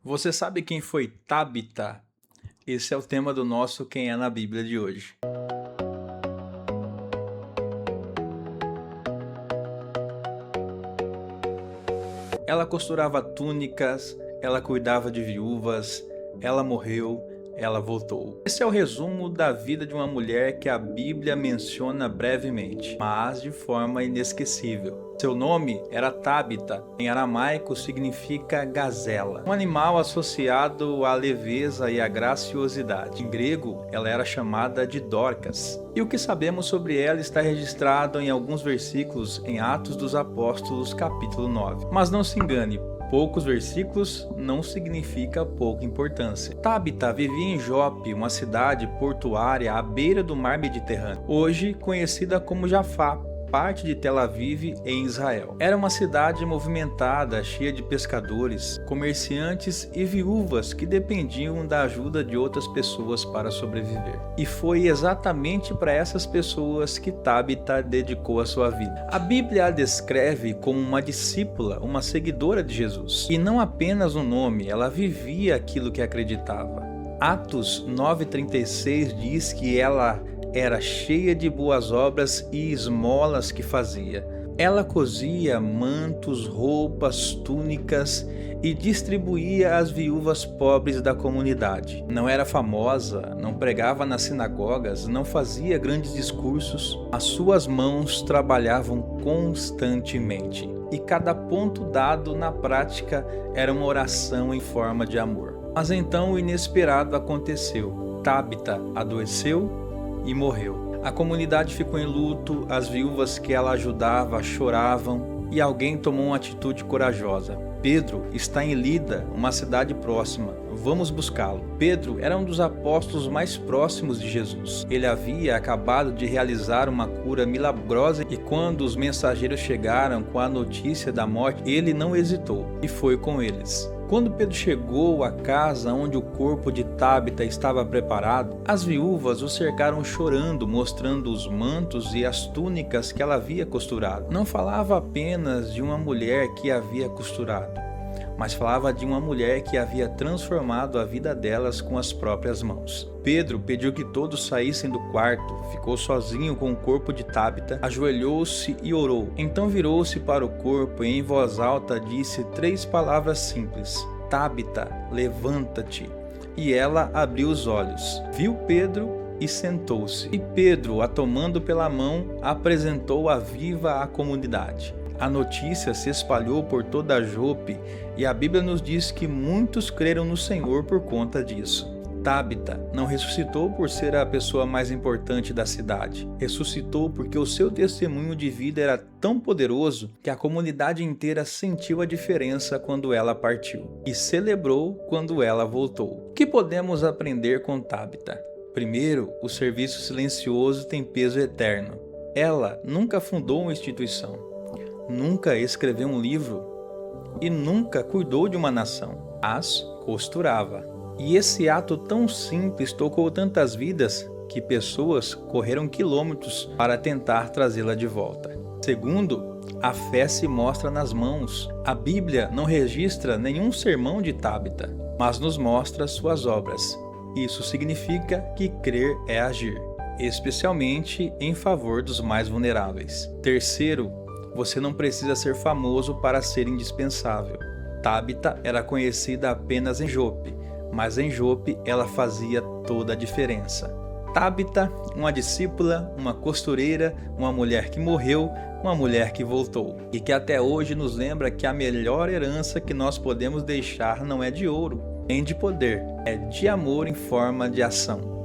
Você sabe quem foi Tabita? Esse é o tema do nosso Quem é na Bíblia de hoje. Ela costurava túnicas, ela cuidava de viúvas, ela morreu, ela voltou. Esse é o resumo da vida de uma mulher que a Bíblia menciona brevemente, mas de forma inesquecível. Seu nome era Tabita, em aramaico significa gazela, um animal associado à leveza e à graciosidade. Em grego, ela era chamada de Dorcas. E o que sabemos sobre ela está registrado em alguns versículos em Atos dos Apóstolos, capítulo 9. Mas não se engane, poucos versículos não significa pouca importância. Tabita vivia em Jope, uma cidade portuária à beira do mar Mediterrâneo, hoje conhecida como Jafá, parte de Tel Aviv, em Israel. Era uma cidade movimentada, cheia de pescadores, comerciantes e viúvas que dependiam da ajuda de outras pessoas para sobreviver. E foi exatamente para essas pessoas que Tabita dedicou a sua vida. A Bíblia a descreve como uma discípula, uma seguidora de Jesus. E não apenas um nome, ela vivia aquilo que acreditava. Atos 9,36 diz que ela era cheia de boas obras e esmolas que fazia. Ela cosia mantos, roupas, túnicas e distribuía às viúvas pobres da comunidade. Não era famosa, não pregava nas sinagogas, não fazia grandes discursos. As suas mãos trabalhavam constantemente. E cada ponto dado na prática era uma oração em forma de amor. Mas então o inesperado aconteceu. Tabita adoeceu e morreu. A comunidade ficou em luto, as viúvas que ela ajudava choravam e alguém tomou uma atitude corajosa. Pedro está em Lida, uma cidade próxima. Vamos buscá-lo. Pedro era um dos apóstolos mais próximos de Jesus. Ele havia acabado de realizar uma cura milagrosa e quando os mensageiros chegaram com a notícia da morte, ele não hesitou e foi com eles. Quando Pedro chegou à casa onde o corpo de Tabita estava preparado, as viúvas o cercaram chorando, mostrando os mantos e as túnicas que ela havia costurado. Não falava apenas de uma mulher que havia costurado, mas falava de uma mulher que havia transformado a vida delas com as próprias mãos. Pedro pediu que todos saíssem do quarto, ficou sozinho com o corpo de Tabita, ajoelhou-se e orou. Então virou-se para o corpo e em voz alta disse 3 palavras simples: Tabita, levanta-te. E ela abriu os olhos, viu Pedro e sentou-se. E Pedro, a tomando pela mão, apresentou-a viva à comunidade. A notícia se espalhou por toda a Jope e a Bíblia nos diz que muitos creram no Senhor por conta disso. Tabita não ressuscitou por ser a pessoa mais importante da cidade. Ressuscitou porque o seu testemunho de vida era tão poderoso que a comunidade inteira sentiu a diferença quando ela partiu e celebrou quando ela voltou. O que podemos aprender com Tabita? Primeiro, o serviço silencioso tem peso eterno. Ela nunca fundou uma instituição, nunca escreveu um livro e nunca cuidou de uma nação, mas costurava. E esse ato tão simples tocou tantas vidas que pessoas correram quilômetros para tentar trazê-la de volta. Segundo, a fé se mostra nas mãos. A Bíblia não registra nenhum sermão de Tabita, mas nos mostra suas obras. Isso significa que crer é agir, especialmente em favor dos mais vulneráveis. Terceiro, você não precisa ser famoso para ser indispensável. Tabita era conhecida apenas em Jope, mas em Jope ela fazia toda a diferença. Tabita, uma discípula, uma costureira, uma mulher que morreu, uma mulher que voltou. E que até hoje nos lembra que a melhor herança que nós podemos deixar não é de ouro, nem de poder, é de amor em forma de ação.